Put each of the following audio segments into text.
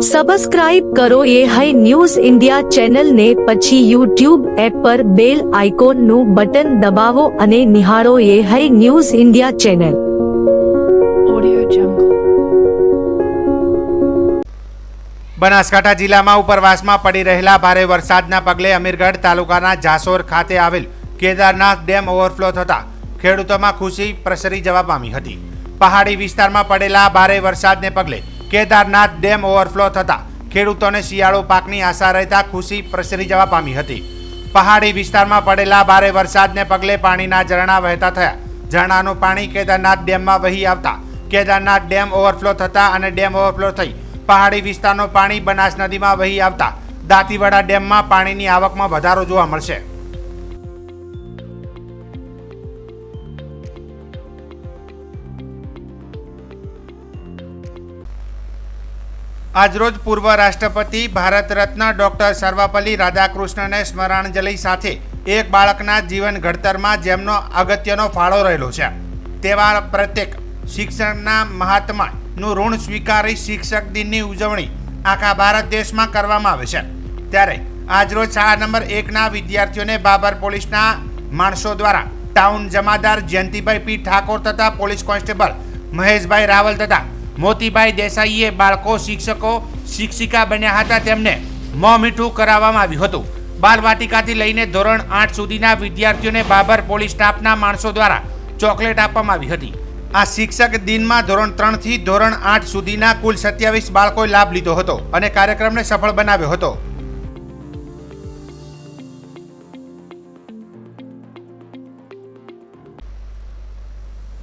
Subscribe કરો એ high news India channel ને પછી યુટ્યુબ એપ પર બેલ આઇકોન નું બટન દબાવો અને નિહાળો એ high news India channel. Banaskantha જિલ્લામાં ઉપરવાસમાં પડી રહેલા ભારે વરસાદના પગલે અમીરગઢ તાલુકાના જાસોર ખાતે આવેલ કેદારનાથ ડેમ ઓવરફ્લો થતા ખેડૂતોમાં ખુશી પ્રસરી જવા પામી હતી. પહાડી વિસ્તારમાં પડેલા ભારે વરસાદને પગલે કેદારનાથ ડેમ ઓવરફ્લો થતા ખેડૂતોને શિયાળુ પાકની આશા રહેતા ખુશી પ્રસરી જવા પામી હતી. પહાડી વિસ્તારમાં પડેલા ભારે વરસાદને પગલે પાણીના ઝરણા વહેતા થયા. ઝરણાનું પાણી કેદારનાથ ડેમમાં વહી આવતા કેદારનાથ ડેમ ઓવરફ્લો થતા અને ડેમ ઓવરફ્લો થઈ પહાડી વિસ્તારનું પાણી બનાસ નદીમાં વહી આવતા દાંતીવાડા ડેમમાં પાણીની આવકમાં વધારો જોવા મળશે. આજરોજ પૂર્વ રાષ્ટ્રપતિ ભારત રત્ન ડોક્ટર સર્વપલ્લી રાધાકૃષ્ણને સ્મરણાંજલિ સાથે એક બાળકના જીવન ઘડતરમાં જેમનો અગત્યનો ફાળો રહેલો છે તેવા પ્રત્યેક શિક્ષણના મહાત્માનું ઋણ સ્વીકારી શિક્ષક દિનની ઉજવણી આખા ભારત દેશમાં કરવામાં આવે છે. ત્યારે આજરોજ શાળા નંબર 1ના વિદ્યાર્થીઓને બાબર પોલીસના માણસો દ્વારા ટાઉન જમાદાર જયંતિભાઈ પી ઠાકોર તથા પોલીસ કોન્સ્ટેબલ મહેશભાઈ રાવલ તથા મોતીભાઈ દેસાઈએ બાળકો શિક્ષકો શિક્ષિકા બન્યા હતા તેમને મોં મીઠું કરાવવામાં આવ્યું હતું. બાલવાટિકાથી લઈને ધોરણ 8 સુધીના વિદ્યાર્થીઓને બાબર પોલીસ સ્ટાફના માણસો દ્વારા ચોકલેટ આપવામાં આવી હતી. આ શિક્ષક દિનમાં ધોરણ 3 થી ધોરણ 8 સુધીના કુલ 27 બાળકોએ લાભ લીધો હતો અને કાર્યક્રમને સફળ બનાવ્યો હતો.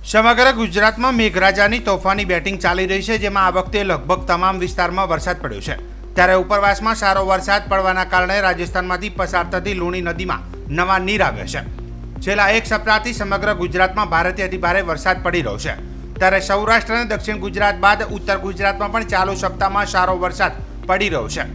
સમગ્ર ગુજરાતમાં મેઘરાજાની તોફાની બેટિંગ ચાલી રહી છે, જેમાં આ વખતે લગભગ તમામ વિસ્તારમાં વરસાદ પડ્યો છે. ત્યારે ઉપરવાસમાં સારો વરસાદ પડવાના કારણે રાજસ્થાનમાંથી પસાર થતી લુણી નદીમાં નવા નીર આવ્યા છે. છેલ્લા એક સપ્તાહથી સમગ્ર ગુજરાતમાં ભારેથી અતિભારે વરસાદ પડી રહ્યો છે. ત્યારે સૌરાષ્ટ્ર અને દક્ષિણ ગુજરાત બાદ ઉત્તર ગુજરાતમાં પણ ચાલુ સપ્તાહમાં સારો વરસાદ પડી રહ્યો છે.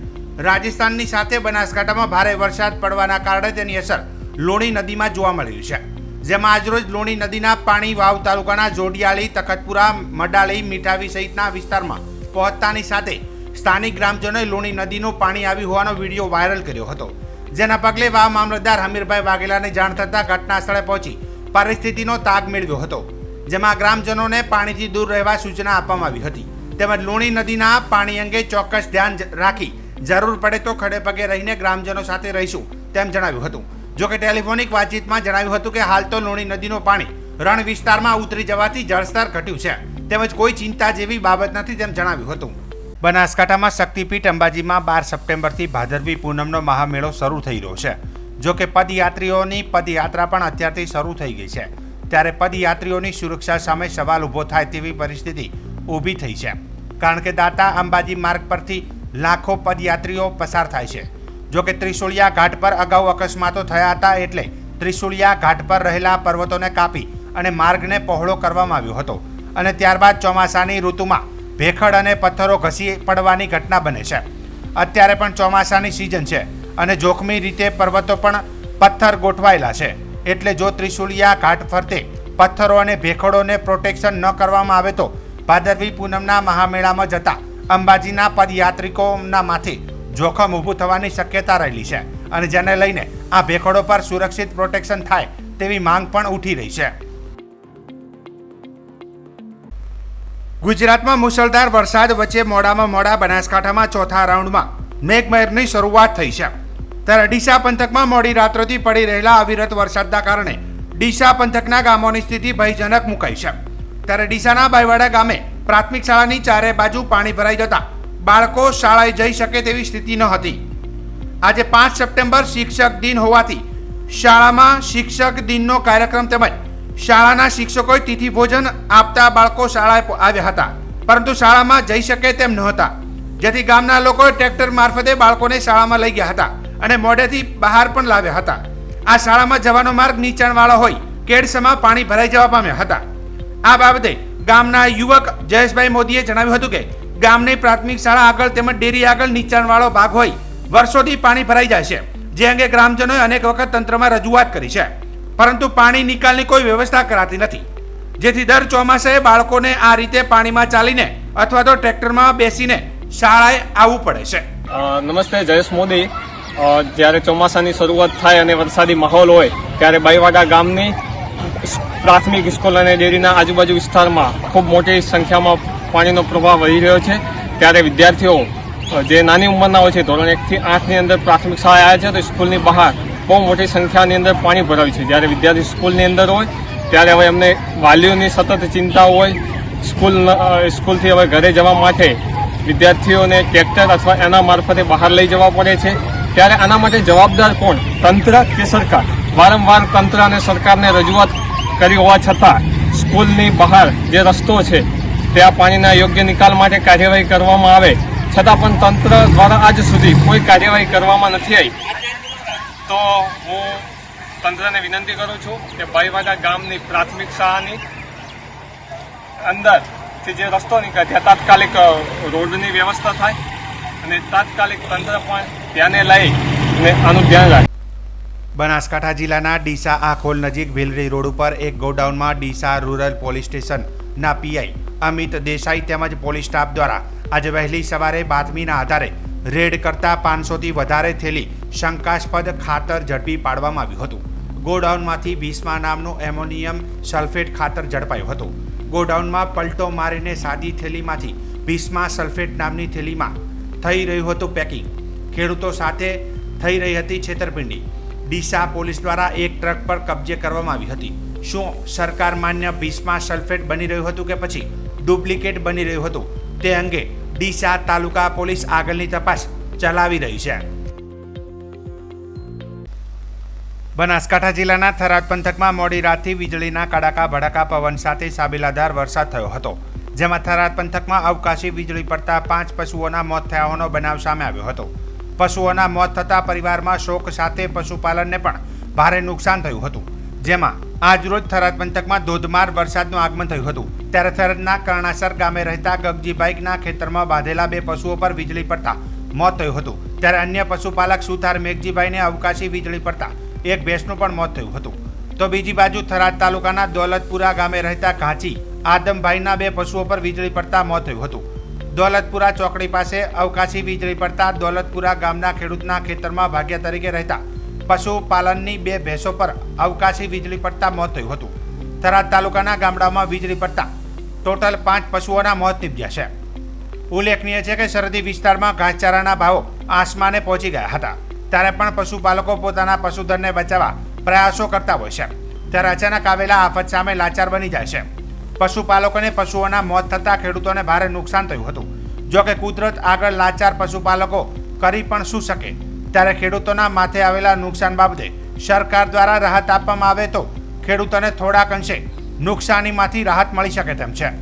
રાજસ્થાનની સાથે બનાસકાંઠામાં ભારે વરસાદ પડવાના કારણે તેની અસર લુણી નદીમાં જોવા મળી રહી છે. જેમાં આજરોજ લુણી નદીના પાણી વાવ તાલુકાના જોડિયાળી, તખતપુરા, મડાળી, મીઠાવી સહિતના વિસ્તારમાં પહોંચતાની સાથે સ્થાનિક ગ્રામજનોએ લુણી નદીનું પાણી આવ્યું હોવાનો વિડીયો વાયરલ કર્યો હતો. જેના પગલે વાવ મામલતદાર હમીરભાઈ વાઘેલાને જાણ થતાં ઘટના સ્થળે પહોંચી પરિસ્થિતિનો તાગ મેળવ્યો હતો. જેમાં ગ્રામજનોને પાણીથી દૂર રહેવા સૂચના આપવામાં આવી હતી. તેમજ લુણી નદીના પાણી અંગે ચોક્કસ ધ્યાન રાખી જરૂર પડે તો ખડે પગે રહીને ગ્રામજનો સાથે રહીશું તેમ જણાવ્યું હતું. જોકે ટેલિફોનિક વાતચીતમાં જણાવ્યું હતું કે હાલ તો લુણી નદીનું પાણી રણ વિસ્તારમાં ઉતરી જવાથી જળસ્તર ઘટ્યું છે, તેમજ કોઈ ચિંતા જેવી બાબત નથી તેમ જણાવ્યું હતું. બનાસકાંઠામાં શક્તિપીઠ અંબાજીમાં 12 સપ્ટેમ્બરથી ભાદરવી પૂનમનો મહામેળો શરૂ થઈ રહ્યો છે. જોકે પદયાત્રીઓની પદયાત્રા પણ અત્યારથી શરૂ થઈ ગઈ છે. ત્યારે પદયાત્રીઓની સુરક્ષા સામે સવાલ ઊભો થાય તેવી પરિસ્થિતિ ઊભી થઈ છે, કારણ કે દાતા અંબાજી માર્ગ પરથી લાખો પદયાત્રીઓ પસાર થાય છે. જોકે ત્રિશુળિયા ઘાટ પર અગાઉ અકસ્માતો થયા હતા, એટલે ત્રિશુળિયા ઘાટ પર રહેલા પર્વતોને કાપી અને માર્ગને પહોળો કરવામાં આવ્યો હતો. અને ત્યારબાદ ચોમાસાની ઋતુમાં ભેખડ અને પથ્થરો ઘસી પડવાની ઘટના બને છે. અત્યારે પણ ચોમાસાની સિઝન છે અને જોખમી રીતે પર્વતો પણ પથ્થર ગોઠવાયેલા છે, એટલે જો ત્રિશુળિયા ઘાટ ફરતે પથ્થરો અને ભેખડોને પ્રોટેક્શન ન કરવામાં આવે તો ભાદરવી પૂનમના મહામેળામાં જતા અંબાજીના પદયાત્રિકોના માથે જોખમ ઊભું થવાની શક્યતા રહેલી છે. અને જેને લઈને આ ભેખડો પર સુરક્ષિત પ્રોટેક્શન થાય તેવી માંગ પણ ઉઠી રહી છે. ગુજરાતમાં મુશળધાર વરસાદ વચ્ચે મોડામાં મોડા બનાસકાંઠામાં ચોથા રાઉન્ડમાં મેઘમહેરની શરૂઆત થઈ છે. ત્યારે ડીસા પંથકમાં મોડી રાત્રોથી પડી રહેલા અવિરત વરસાદના કારણે ડીસા પંથકના ગામોની સ્થિતિ ભયજનક મુકાઈ છે. ત્યારે ડીસાના બાયવાડા ગામે પ્રાથમિક શાળાની ચારે બાજુ પાણી ભરાઈ જતા બાળકો શાળાએ જઈ શકે તેવી સ્થિતિ ન હતી. આજે 5 સપ્ટેમ્બર શિક્ષક દિન હોવાથી શાળામાં શિક્ષક દિનનો કાર્યક્રમ તેમજ શાળાના શિક્ષકોએ તિથિ ભોજન આપતા બાળકો શાળાએ આવ્યા હતા, પરંતુ શાળામાં જઈ શકે તેમ નહોતા. જેથી ગામના લોકોએ ટ્રેક્ટર મારફતે બાળકોને શાળામાં લઈ ગયા હતા અને મોઢેથી બહાર પણ લાવ્યા હતા. આ શાળામાં જવાનો માર્ગ નીચાણવાળો હોય કેડસમાં પાણી ભરાઈ જવા પામ્યા હતા. આ બાબતે ગામના યુવક જયેશભાઈ મોદીએ જણાવ્યું હતું કે ગામની પ્રાથમિક શાળા આગળ તેમજ ડેરી આગળ નીચાણવાળો ભાગ હોય વર્ષોથી પાણી ભરાઈ જાય છે, જે અંગે ગ્રામજનોએ અનેક વખત તંત્રમાં રજૂઆત કરી છે, પરંતુ પાણી નિકાલની કોઈ વ્યવસ્થા કરાતી નથી. જેથી દર ચોમાસે બાળકોને આ રીતે પાણીમાં ચાલીને અથવા તો ટ્રેક્ટરમાં બેસીને શાળાએ આવવું પડે છે. નમસ્તે, જયેશ મોદી. જ્યારે ચોમાસાની શરૂઆત થાય અને વરસાદી માહોલ હોય ત્યારે બાઈવાડા ગામની પ્રાથમિક સ્કૂલ અને ડેરીના આજુબાજુ વિસ્તારમાં ખૂબ મોટી સંખ્યામાં પાણીનો પ્રવાહ વહી રહ્યો છે. ત્યારે વિદ્યાર્થીઓ જે નાની ઉંમરના હોય છે, ધોરણ 1 થી 8ની અંદર પ્રાથમિક શાળાએ આવ્યા છે, તો સ્કૂલની બહાર બહુ મોટી સંખ્યાની અંદર પાણી ભરાયું છે. જ્યારે વિદ્યાર્થી સ્કૂલની અંદર હોય ત્યારે હવે અમને વાલીઓની સતત ચિંતા હોય. સ્કૂલથી હવે ઘરે જવા માટે વિદ્યાર્થીઓને ટ્રેક્ટર અથવા એના મારફતે બહાર લઈ જવા પડે છે. ત્યારે આના માટે જવાબદાર કોણ? તંત્ર કે સરકાર? વારંવાર તંત્ર અને સરકારને રજૂઆત કરી હોવા છતાં સ્કૂલની બહાર જે રસ્તો છે ત્યાં પાણીના યોગ્ય નિકાલ માટે કાર્યવાહી કરવામાં આવે છતાં પણ તંત્ર દ્વારા આજ સુધી કોઈ કાર્યવાહી કરવામાં નથી આવી. તો હું તંત્રને વિનંતી કરું છું કે બાઈવાડા ગામની પ્રાથમિક શાળાની અંદરથી જે રસ્તો નીકળે ત્યાં તાત્કાલિક રોડની વ્યવસ્થા થાય અને તાત્કાલિક તંત્ર પણ ધ્યાને લઈ અને આનું ધ્યાન રાખે. બનાસકાંઠા જિલ્લાના ડીસા આખોલ નજીક ભીલડી રોડ ઉપર એક ગોડાઉનમાં ડીસા રૂરલ પોલીસ સ્ટેશનના પીઆઈ અમિત દેસાઈ તેમજ પોલીસ સ્ટાફ દ્વારા આજે વહેલી સવારે બાતમીના આધારે રેડ કરતા 500થી વધારે થેલી શંકાસ્પદ ખાતર ઝડપી પાડવામાં આવ્યું હતું. ગોડાઉનમાંથી ભીસ્મા નામનું એમોનિયમ સલ્ફેટ ખાતર ઝડપાયું હતું. ગોડાઉનમાં પલટો મારીને સાદી થેલીમાંથી ભીસ્મા સલ્ફેટ નામની થેલીમાં થઈ રહ્યું હતું પેકિંગ. ખેડૂતો સાથે થઈ રહી હતી છેતરપિંડી. ડીસા પોલીસ દ્વારા એક ટ્રક પર કબજે કરવામાં આવી હતી. શું સરકાર માન્ય ભીસ્મા સલ્ફેટ બની રહ્યું હતું કે પછી ડુપ્લિકેટ બની રહ્યું હતું તે અંગે ડીસા તાલુકા પોલીસ આગળની તપાસ ચલાવી રહી છે. બનાસકાંઠા જિલ્લાના થરાદ પંથકમાં મોડી રાતથી વીજળીના કડાકા ભડાકા પવન સાથે સાબેલાધાર વરસાદ થયો હતો, જેમાં થરાદ પંથકમાં અવકાશી વીજળી પડતા 5 પશુઓના મોત થયા હોવાનો બનાવ સામે આવ્યો હતો. પશુઓના મોત થતા પરિવારમાં શોક સાથે પશુપાલનને પણ ભારે નુકસાન થયું હતું. જેમાં આજરોજ થરાદ પંથકમાં ધોધમાર વરસાદનું આગમન થયું હતું. ત્યારે થરાદના કર્ણાસર ગામે રહેતા ગગજીભાઈના ખેતરમાં બાંધેલા 2 પશુઓ પર વીજળી પડતા મોત થયું હતું. ત્યારે અન્ય પશુપાલક સુથાર મેઘજીભાઈને અવકાશી વીજળી પડતા એક ભેંસનું પણ મોત થયું હતું. તો બીજી બાજુ થરાદ તાલુકાના દોલતપુરા ગામે રહેતા ઘાંચી આદમભાઈના 2 પશુઓ પર વીજળી પડતા મોત થયું હતું. દોલતપુરા ચોકડી પાસે અવકાશી વીજળી પડતા દોલતપુરા ગામના ખેડૂતના ખેતરમાં ભાગ્યા તરીકે રહેતા પશુપાલનની 2 ભેંસો પર અવકાશી વીજળી પડતા મોત થયું હતું. થરાદ તાલુકાના ગામડામાં વીજળી પડતા ટોટલ 5 પશુઓના મોત નીપજ્યા છે. ઉલ્લેખનીય છે કે સરહદી વિસ્તારમાં ઘાસચારાના ભાવો આસમાને પહોંચી ગયા હતા. ત્યારે પણ પશુપાલકો પોતાના પશુધનને બચાવવા પ્રયાસો કરતા હોય છે. ત્યારે અચાનક આવેલા આફત સામે લાચાર બની જાય છે. પશુપાલકોને પશુઓના મોત થતાં ખેડૂતોને ભારે નુકસાન થયું હતું. જો કે કુદરત આગળ લાચાર પશુપાલકો કરી પણ શું શકે? ત્યારે ખેડૂતોના માથે આવેલા નુકસાન બાબતે સરકાર દ્વારા રાહત આપવામાં આવે તો ખેડૂતોને થોડાક અંશે નુકસાનીમાંથી રાહત મળી શકે તેમ છે.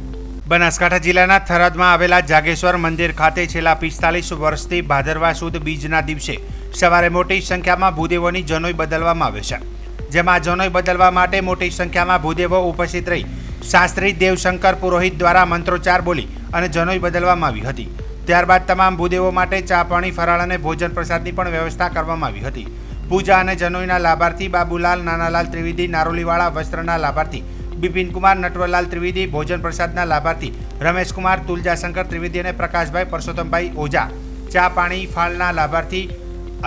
બનાસકાંઠા જિલ્લાના થરાદમાં આવેલા જાગેશ્વર મંદિર ખાતે છેલ્લા 45 વર્ષથી ભાદરવા સુદ બીજના દિવસે સવારે મોટી સંખ્યામાં ભૂદેવોની જનોઈ બદલવામાં આવે છે. જેમાં જનોઈ બદલવા માટે મોટી સંખ્યામાં ભૂદેવો ઉપસ્થિત રહી શાસ્ત્રી દેવશંકર પુરોહિત દ્વારા મંત્રોચ્ચાર બોલી અને જનોઈ બદલવામાં આવી હતી. ત્યારબાદ તમામ ભૂદેવો માટે ચા પાણી ફરાળ અને ભોજન પ્રસાદની પણ વ્યવસ્થા કરવામાં આવી હતી. પૂજા અને જનોઈના લાભાર્થી બાબુલાલ નાનાલાલ ત્રિવેદી નારોલીવાળા વસ્ત્રના લાભાર્થી બિપિનકુમાર નટવરલાલ ત્રિવેદી ભોજન પ્રસાદના લાભાર્થી રમેશકુમાર તુલજાશંકર ત્રિવેદી અને પ્રકાશભાઈ પરસોત્તમભાઈ ઓઝા ચા પાણી ફાળના લાભાર્થી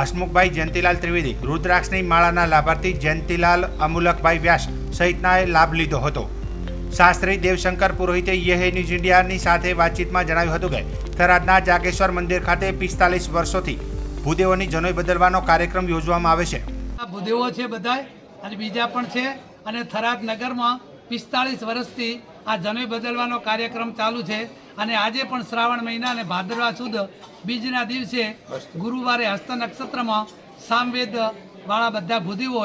હસમુખભાઈ જયંતિલાલ ત્રિવેદી રુદ્રાક્ષની માળાના લાભાર્થી જયંતિલાલ અમુલકભાઈ વ્યાસ સહિતનાએ લાભ લીધો હતો. શાસ્ત્રી દેવશંકર પુરોહિતે યે ન્યૂઝ ઇન્ડિયાની સાથે વાતચીતમાં જણાવ્યું હતું કે થરાદના જાગેશ્વર મંદિર ખાતે 45 વર્ષોથી ભૂદેવોની જનોઈ બદલવાનો કાર્યક્રમ યોજવામાં આવે છે. ભૂદેવો છે બધાય અને બીજા પણ છે અને થરાદ નગરમાં 45 વર્ષથી આ જનોઈ બદલવાનો કાર્યક્રમ ચાલુ છે. અને આજે પણ શ્રાવણ મહિના અને ભાદરવા સુદ બીજના દિવસે ગુરુવારે હસ્ત નક્ષત્રમાં સામવેદ વાળા બધા ભૂદેવો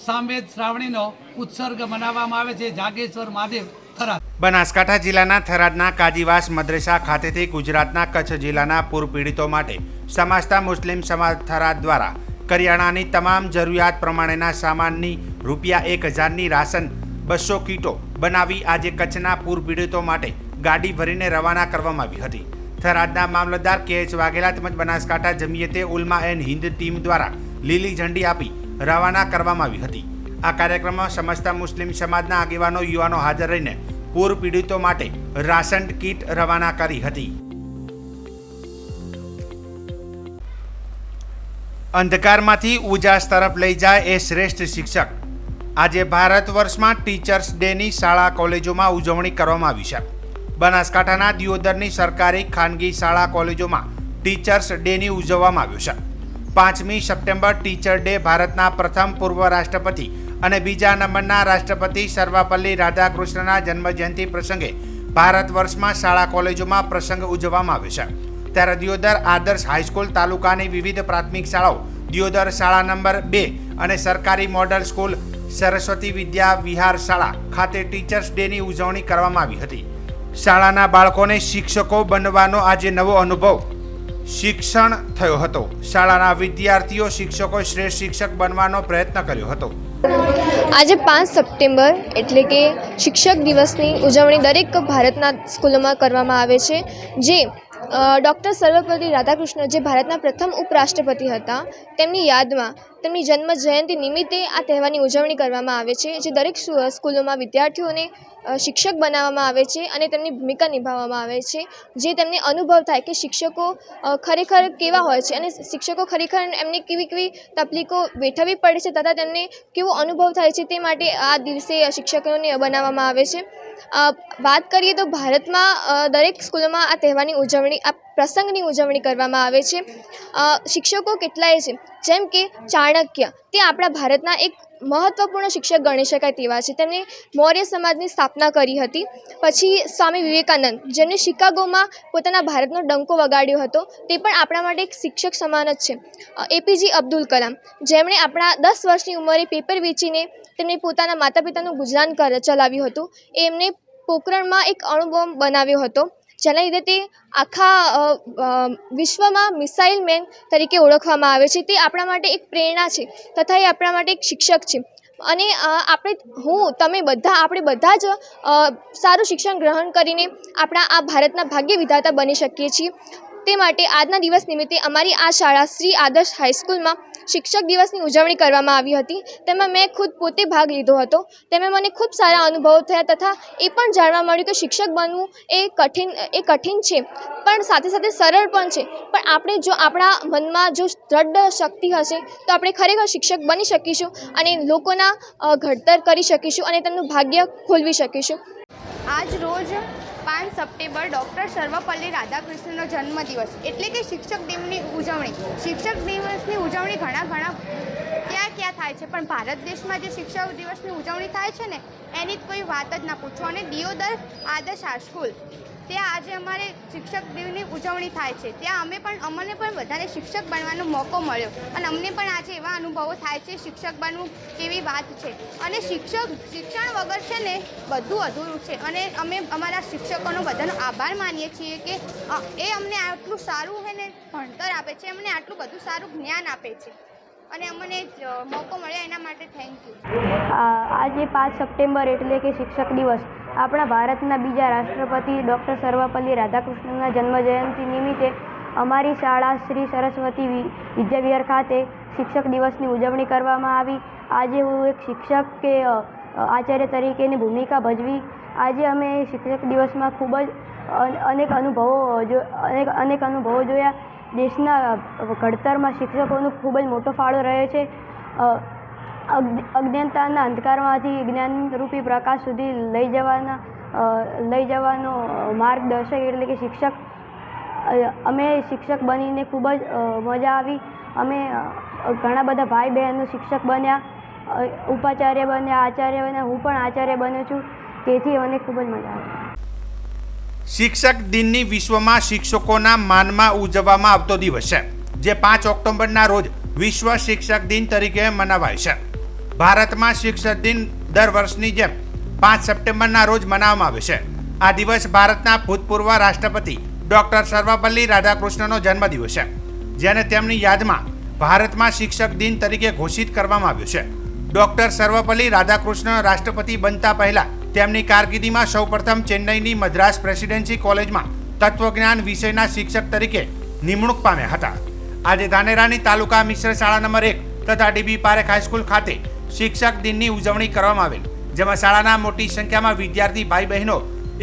સામવેદ શ્રાવણીનો ઉત્સર્ગ મનાવવામાં આવે છે. જાગેશ્વર મહાદેવ થરાદ. બનાસકાંઠા જિલ્લાના થરાદના કાજીવાસ મદ્રેસા ખાતેથી ગુજરાતના કચ્છ જિલ્લાના પૂર પીડિતો માટે સમાજતા મુસ્લિમ સમાજ થરાદ દ્વારા કરિયાણાની તમામ જરૂરિયાત પ્રમાણેના સામાનની ₹1000ની રાશન 200 કીટો બનાવી આજે કચ્છના પૂર પીડિતો માટે ગાડી ભરીને રવાના કરવામાં આવી હતી. થરાદના મામલતદાર કે.એચ. વાઘેલા તેમજ બનાસકાંઠા જમિયતે ઉલમા એન્ડ હિન્દ ટીમ દ્વારા લીલી ઝંડી આપી રવાના કરવામાં આવી હતી. આ કાર્યક્રમમાં સમસ્ત મુસ્લિમ સમાજના આગેવાનો યુવાનો હાજર રહીને પૂર પીડિતો માટે રાશન કીટ રવાના કરી હતી. અંધકારમાંથી ઉજાસ તરફ લઈ જાય એ શ્રેષ્ઠ શિક્ષક. આજે ભારત વર્ષમાં ટીચર્સ ડેની શાળા કોલેજોમાં ઉજવણી કરવામાં આવી છે. બનાસકાંઠાના દિયોદરની સરકારી ખાનગી શાળા કોલેજોમાં ટીચર્સ ડેની ઉજવવામાં આવ્યો છે. 5મી સપ્ટેમ્બર ટીચર ડે ભારતના પ્રથમ પૂર્વ રાષ્ટ્રપતિ અને બીજા નંબરના રાષ્ટ્રપતિ સર્વપલ્લી રાધાકૃષ્ણના જન્મજયંતિ પ્રસંગે ભારત વર્ષમાં શાળા કોલેજોમાં પ્રસંગ ઉજવવામાં આવ્યો છે. ત્યારે દિયોદર આદર્શ હાઈસ્કૂલ તાલુકાની વિવિધ પ્રાથમિક શાળાઓ, દિયોદર શાળા નંબર 2 અને સરકારી મોડલ સ્કૂલ સરસ્વતી વિદ્યા વિહાર શાળા ખાતે ટીચર્સ ડેની ઉજવણી કરવામાં આવી હતી. શાળાના બાળકોને શિક્ષકો બનવાનો આજે નવો અનુભવ શિક્ષણ થયો હતો. શાળાના વિદ્યાર્થીઓ શિક્ષકો શ્રેષ્ઠ શિક્ષક બનવાનો પ્રયત્ન કર્યો હતો. આજે 5 સપ્ટેમ્બર એટલે કે શિક્ષક દિવસની ઉજવણી દરેક ભારતના સ્કૂલોમાં કરવામાં આવે છે. જે ડૉક્ટર સર્વપલ્લી રાધાકૃષ્ણ, જે ભારતના પ્રથમ ઉપરાષ્ટ્રપતિ હતા, તેમની યાદમાં તેમની જન્મ જયંતિ નિમિત્તે આ તહેવારની ઉજવણી કરવામાં આવે છે. જે દરેક સ્કૂલોમાં વિદ્યાર્થીઓને શિક્ષક બનાવવામાં આવે છે અને તેમની ભૂમિકા નિભાવવામાં આવે છે. જે તેમને અનુભવ થાય કે શિક્ષકો ખરેખર કેવા હોય છે અને શિક્ષકો ખરેખર એમને કેવી કેવી તકલીફો વેઠવવી પડે છે તથા તેમને કેવો અનુભવ થાય છે, તે માટે આ દિવસે શિક્ષકોને બનાવવામાં આવે છે. વાત કરીએ તો ભારતમાં દરેક સ્કૂલોમાં આ તહેવારની ઉજવણી, આ પ્રસંગની ઉજવણી કરવામાં આવે છે. શિક્ષકો કેટલાય છે, જેમ કે ચાણક્ય, તે આપણા ભારતના એક મહત્વપૂર્ણ શિક્ષક ગણી શકાય તેવા છે. તેમણે મૌર્ય સમાજની સ્થાપના કરી હતી. પછી સ્વામી વિવેકાનંદ, જેમણે શિકાગોમાં પોતાના ભારતનો ડંકો વગાડ્યો હતો, તે પણ આપણા માટે એક શિક્ષક સમાન જ છે. એપીજે અબ્દુલ કલામ, જેમણે આપણા 10 વર્ષની ઉંમરે પેપર વેચીને તેમણે પોતાના માતા પિતાનું ગુજરાન ચલાવ્યું હતું. એમને પોખરણમાં એક અણુબોમ્બ બનાવ્યો હતો, જેના લીધે તે આખા વિશ્વમાં મિસાઇલ મેન તરીકે ઓળખવામાં આવે છે. તે આપણા માટે એક પ્રેરણા છે તથા એ આપણા માટે એક શિક્ષક છે. અને આપણે બધા જ સારું શિક્ષણ ગ્રહણ કરીને આપણા આ ભારતના ભાગ્ય વિધાતા બની શકીએ છીએ. તે માટે આજના દિવસ નિમિત્તે અમારી આ શાળા શ્રી આદર્શ હાઈસ્કૂલમાં શિક્ષક દિવસની ઉજવણી કરવામાં આવી હતી. તેમાં મેં ખુદ પોતે ભાગ લીધો હતો. તેમાં મને ખૂબ સારા અનુભવો થયા તથા એ પણ જાણવા મળ્યું કે શિક્ષક બનવું એ કઠિન છે, પણ સાથે સાથે સરળ પણ છે. પણ આપણે જો આપણા મનમાં જો દ્રઢ શક્તિ હશે તો આપણે ખરેખર શિક્ષક બની શકીશું અને લોકોના ઘડતર કરી શકીશું અને તેમનું ભાગ્ય ખોલવી શકીશું. આજ રોજ 5 સપ્ટેમ્બર ડૉક્ટર સર્વપલ્લી રાધાકૃષ્ણનો જન્મદિવસ એટલે કે શિક્ષક દિનની ઉજવણી. શિક્ષક દિવસની ઉજવણી ઘણા ક્યાં થાય છે, પણ ભારત દેશમાં જે શિક્ષક દિવસની ઉજવણી થાય છે ને, એની કોઈ વાત જ ના પૂછો. અને દિયોદર આદર્શ હાઈસ્કૂલ ત્યાં આજે અમારે શિક્ષક દિનની ઉજવણી થાય છે. ત્યાં અમને પણ બધાને શિક્ષક બનવાનો મોકો મળ્યો અને અમને પણ આજે એવા અનુભવો થાય છે શિક્ષક બનવું કેવી વાત છે. અને શિક્ષણ વગર છે ને બધું અધૂરું છે. અને અમે અમારા શિક્ષકોનો બધાનો આભાર માનીએ છીએ કે એ અમને આટલું સારું છે ને ભણતર આપે છે, અમને આટલું બધું સારું જ્ઞાન આપે છે અને અમને મોકો મળ્યો એના માટે થેન્ક યુ. આજે 5 સપ્ટેમ્બર એટલે કે શિક્ષક દિવસ આપણા ભારતના બીજા રાષ્ટ્રપતિ ડૉક્ટર સર્વપલ્લી રાધાકૃષ્ણના જન્મજયંતિ નિમિત્તે અમારી શાળા શ્રી સરસ્વતી વિદ્યાવિહાર ખાતે શિક્ષક દિવસની ઉજવણી કરવામાં આવી. આજે હું એક શિક્ષક કે આચાર્ય તરીકેની ભૂમિકા ભજવી. આજે અમે શિક્ષક દિવસમાં ખૂબ જ અનેક અનુભવો જોયા. દેશના ઘડતરમાં શિક્ષકોનો ખૂબ જ મોટો ફાળો રહ્યો છે. અજ્ઞાનતાના અંધકારમાંથી જ્ઞાનરૂપી પ્રકાશ સુધી લઈ જવાનો માર્ગદર્શક એટલે કે શિક્ષક. અમે શિક્ષક બનીને ખૂબ જ મજા આવી. અમે ઘણા બધા ભાઈ બહેનો શિક્ષક બન્યા, ઉપાચાર્ય બન્યા, આચાર્ય બન્યા. હું પણ આચાર્ય બન્યો છું, તેથી મને ખૂબ જ મજા આવી. શિક્ષક દિનની વિશ્વમાં શિક્ષકોના માનમાં ઉજવવામાં આવતો દિવસ છે, જે 5 ઓક્ટોબરના રોજ વિશ્વ શિક્ષક દિન તરીકે મનાવાય છે. ભારતમાં શિક્ષક દિન દર વર્ષની જેમ 5 સપ્ટેમ્બરના રોજ મનાવવામાં આવે છે. આ દિવસ ભારતના ભૂતપૂર્વ રાષ્ટ્રપતિ ડૉક્ટર સર્વપલ્લી રાધાકૃષ્ણનો જન્મદિવસ છે, જેને તેમની યાદમાં ભારતમાં શિક્ષક દિન તરીકે ઘોષિત કરવામાં આવ્યો છે. ડૉક્ટર સર્વપલ્લી રાધાકૃષ્ણ રાષ્ટ્રપતિ બનતા પહેલા તેમની કારકિર્દીમાં સૌપ્રથમ ચેન્નઈની મદ્રાસ પ્રેસિડેન્સી કોલેજમાં તત્વજ્ઞાન વિષયના શિક્ષક તરીકે નિમણૂક પામ્યા હતા. આજે ધાનેરાની તાલુકા મિશ્ર શાળા નંબર 1 તથા ડીબી પારેખ હાઈસ્કૂલ ખાતે શિક્ષક દિનની ઉજવણી કરવામાં આવેલ, જેમાં શાળાના મોટી સંખ્યામાં વિદ્યાર્થી ભાઈ બહેનો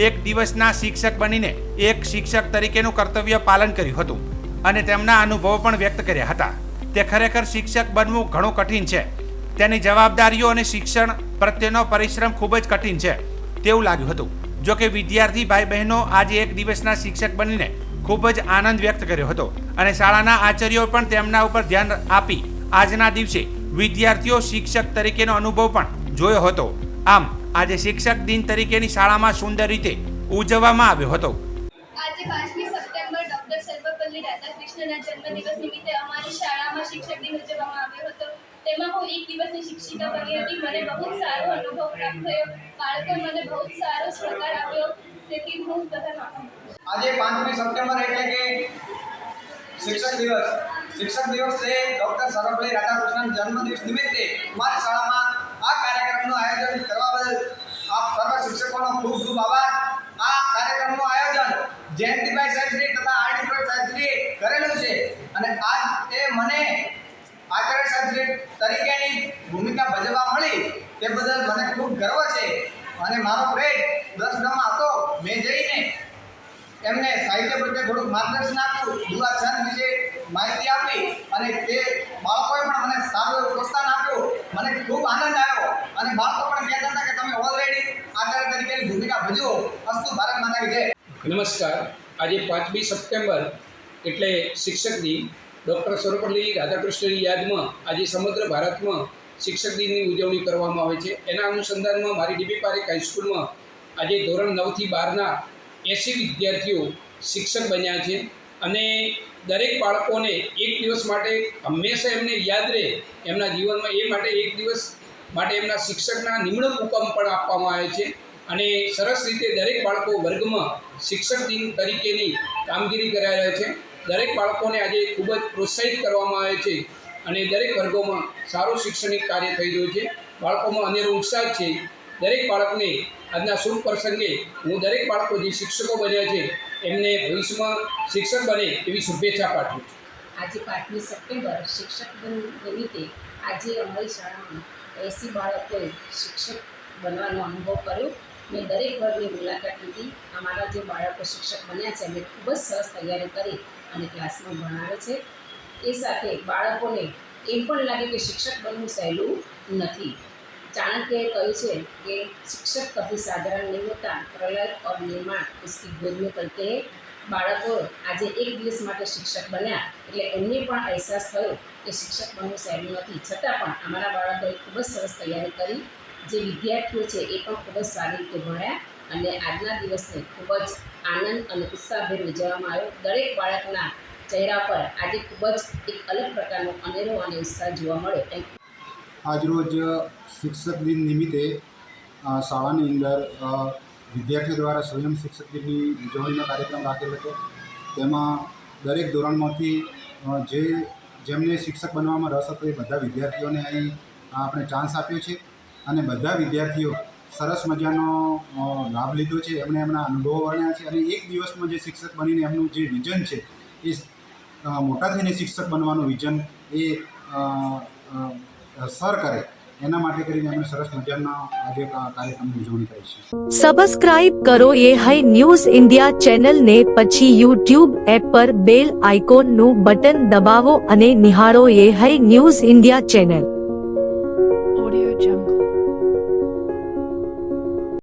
એક દિવસના શિક્ષક બનીને એક શિક્ષક તરીકેનું કર્તવ્ય પાલન કર્યું હતું અને તેમના અનુભવો પણ વ્યક્ત કર્યા હતા. તે ખરેખર શિક્ષક બનવું ઘણું કઠિન છે. તેની જવાબદારીઓ અને શિક્ષણ પ્રત્યેનો પરિશ્રમ ખૂબ જ કઠિન છે તેવું લાગ્યું હતું. જો કે વિદ્યાર્થી ભાઈ બહેનો આજે એક દિવસના શિક્ષક બનીને ખૂબ જ આનંદ વ્યક્ત કર્યો હતો અને શાળાના આચાર્યો પણ તેમના ઉપર ધ્યાન આપી આજના દિવસે વિદ્યાર્થીઓ શિક્ષક તરીકેનો અનુભવ પણ જોયો હતો. આમ આજે શિક્ષક દિન તરીકેની શાળામાં સુંદર રીતે ઉજવવામાં આવ્યો હતો. આજે 5મી સપ્ટેમ્બર ડોક્ટર સર્વપલ્લી રાધાકૃષ્ણના જન્મદિવસ નિમિત્તે અમારી શાળામાં શિક્ષક દિન ઉજવવામાં આવ્યો હતો. તેમાં હું એક દિવસની શિક્ષિકા બની હતી. મને બહુ જ સારો અનુભવ પ્રાપ્ત થયો. બાળકોએ મને બહુ જ સારો સહકાર આપ્યો. તેથી હું બધાનો આભાર. આજે 5મી સપ્ટેમ્બર એટલે કે શિક્ષક દિવસ. શિક્ષક દિવસ છે ડોક્ટર સર્વપલ્લી રાધાકૃષ્ણના જન્મદિવસ નિમિત્તે અમારી શાળામાં આ કાર્યક્રમનું આયોજન કરવા બદલ આપ સર્વ શિક્ષકોનો ખૂબ ખૂબ આભાર. આ કાર્યક્રમનું આયોજન જયંતિભાઈ સાહેબશ્રી તથા આરડી સાહેબશ્રીએ કરેલું છે અને આજ તે મને આચાર્ય સાહેબશ્રી તરીકેની ભૂમિકા ભજવવા મળી તે બદલ મને ખૂબ ગર્વ છે. અને મારો પ્રેટ 10 ગામમાં હતો. મેં જઈને એમને સાહિત્ય પ્રત્યે થોડુંક માર્ગદર્શન આપ્યું, દુઆ છંદ વિશે માહિતી આપી અને તે બાળકોએ પણ મને સારું પ્રોત્સાહન આપ્યું. મને ખૂબ આનંદ આવ્યો અને બાળકો પણ કહેતા હતા કે તમે ઓલરેડી આચાર્ય તરીકેની ભૂમિકા ભજવો. અસ્તુ ભારત માતા કી જય. નમસ્કાર. આજે 5મી સપ્ટેમ્બર એટલે શિક્ષક દિન. ડૉક્ટર સર્વપલ્લી રાધાકૃષ્ણની યાદમાં આજે સમગ્ર ભારતમાં શિક્ષક દિનની ઉજવણી કરવામાં આવે છે. એના અનુસંધાનમાં મારી ડીબી પારેખ હાઈસ્કૂલમાં આજે ધોરણ 9 થી 12ના 80 વિદ્યાર્થીઓ શિક્ષક બન્યા છે અને દરેક બાળકોને એક દિવસ માટે હંમેશા એમને યાદ રહે એમના જીવનમાં એ માટે એક દિવસ માટે એમના શિક્ષકના નિમણૂક હુકમ પણ આપવામાં આવે છે અને સરસ રીતે દરેક બાળકો વર્ગમાં શિક્ષક દિન તરીકેની કામગીરી કરાઈ રહ્યા છે. દરેક બાળકોને આજે ખૂબ જ પ્રોત્સાહિત કરવામાં આવે છે અને દરેક વર્ગોમાં સારું શૈક્ષણિક કાર્ય થઈ રહ્યું છે. બાળકોમાં અનેરો ઉત્સાહ છે. દરેક બાળકને આજના શુભ પ્રસંગે હું દરેક બાળકો જે શિક્ષકો બન્યા છે એમને ભવિષ્યમાં શિક્ષક બને એવી શુભેચ્છા પાઠવું છું. આજે 5મી સપ્ટેમ્બર શિક્ષક દિન નિમિત્તે આજે અમારી શાળામાં 80 બાળકોએ શિક્ષક બનવાનો અનુભવ કર્યો. મેં દરેક વર્ગની મુલાકાત લીધી. અમારા જે બાળકો શિક્ષક બન્યા છે એમને ખૂબ જ સરસ તૈયારી કરી અને ક્લાસમાં ભણાવે છે. એ સાથે બાળકોને એમ પણ લાગે કે શિક્ષક બનવું સહેલું નથી. ચાણક્યએ કહ્યું છે કે શિક્ષક કભી સાધારણ નહીં હોતા, પ્રલય और निर्माण उसकी गोद में पलते हैं. બાળકો આજે એક દિવસ માટે શિક્ષક બન્યા એટલે એમને પણ અહેસાસ થયો કે શિક્ષક બનવું સહેલું નથી. છતાં પણ અમારા બાળકોએ ખૂબ જ સરસ તૈયારી કરી. જે વિદ્યાર્થીઓ છે એ પણ ખૂબ જ સારી રીતે ભણ્યા અને આજના દિવસને ખૂબ જ આનંદ અને ઉત્સાહભેર ઉજવવામાં આવ્યો. દરેક બાળકના ચહેરા પર આજે ખૂબ જ એક અલગ પ્રકારનો અનેરો અને ઉત્સાહ જોવા મળ્યો. આજરોજ શિક્ષક દિન નિમિત્તે શાળાની અંદર વિદ્યાર્થીઓ દ્વારા સ્વયં શિક્ષક દિનની ઉજવણીનો કાર્યક્રમ રાખેલો હતો. તેમાં દરેક ધોરણમાંથી જેમને શિક્ષક બનવામાં રસ હતો એ બધા વિદ્યાર્થીઓને અહીં આપણે ચાન્સ આપ્યો છે અને બધા વિદ્યાર્થીઓ સરસ મજાનો લાભ લીધો છે. એમણે એમના અનુભવો વર્ણ્યા છે અને એક દિવસમાં જે શિક્ષક બનીને એમનું જે વિઝન છે એ મોટા થઈને શિક્ષક બનવાનું વિઝન એ સર કરે એના માટે કરીને એમણે સરસ મજાના આજે કાર્યક્રમની ઉજવણી કરી છે. સબસ્ક્રાઇબ કરો એ હાઈ ન્યૂઝ ઇન્ડિયા ચેનલ ને પછી યુટ્યુબ એપ પર બેલ આઇકોનનું બટન દબાવો અને નિહાળો એ high news India channel. Audio Jungle.